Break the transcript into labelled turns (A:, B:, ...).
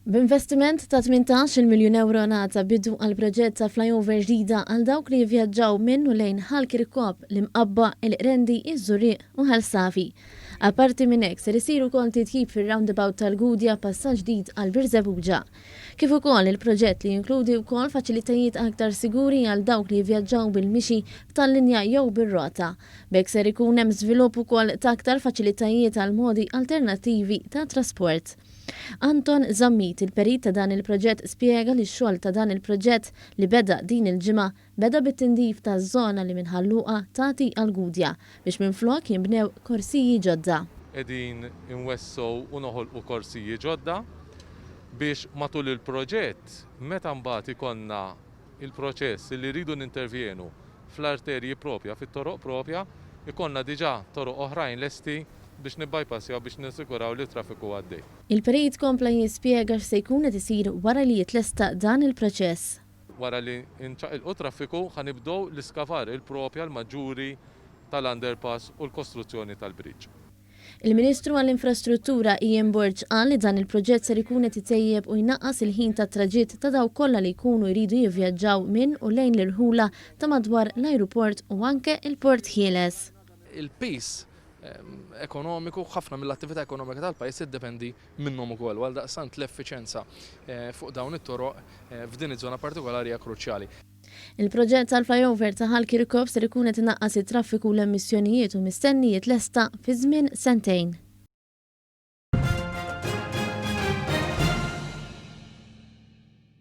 A: B'investiment ta' 18 miljun euro ngħata bidu għall-proġett ta' flyover ġdida għal dawk li jivvjaġġaw minn u lejn Ħal Kirkop, l-Imqabba, il-Qrendi, iż-Żurrieq u Ħal Safi. Apparti minn hekk ser isiru wkoll titjib fir-roundabout tal-Gudja passaġġ ġdid għall-Birżebbuġa. Kif ukoll il-proġett li jinkludi wkoll faċilitajiet aktar siguri għal dawk li jivvjaġġaw bil-mixi tal-linja jew bir-rota. B'hekk ser ikun hemm żvilupp ukoll ta' aktar faċilitajiet għal modi alternattivi ta' trasport. Anton Zammit, il-perit ta' dan il-proġett, spjega li x-xogħol ta' dan il-proġett li beda din il-ġimgħa beda bit-tindif ta' żona li minħalluqa tagħti għall-Gudja biex minflok jinbnew korsiji ġodda.
B: Qegħdin inwessow u noħolqu korsiji ġodda biex matul il-proġett meta mbagħad ikonna il-proċess li rridu nintervjenu fl-arterji propja, fit-toroq propja, ikonna diġà toroq oħrajn lesti biex nibbajpassjaw biex nisikuraw li traffiku għaddej.
A: Il-perit kompla jispjega x'se jkun qed isir wara li jitlesta dan il-proċess.
B: Wara li nċaqilqu traffiku ħanibdew l-iskavar il-propja l-maġġuri tal-underpass u l-kostruzzjoni tal-bridge.
A: Il-Ministru għall-Infrastruttura Borġ qal li dan il-proġett ser ikun qed itejjeb u jnaqqas il-ħin tat-traġitt ta' dawk kollha li jkunu jridu jivvjaġġaw minn u lejn l-irħula ta' madwar l-ajruport u anke il-port ħieles.
C: Il-peace ekonomiku, ħafna mill-attività ekonomika tal-pajjiż iddependi minnhom ukoll, għal daqstant l-effiċjenza fuq dawn it-toroq f'din iż-żona partikolari hija kruċjali.
A: Il-proġett tal-Flyover ta' Ħal Kirkop ser ikun qed inaqqas it-traffiku u l-emissjonijiet u mistennijiet lesta fi żmien sentejn.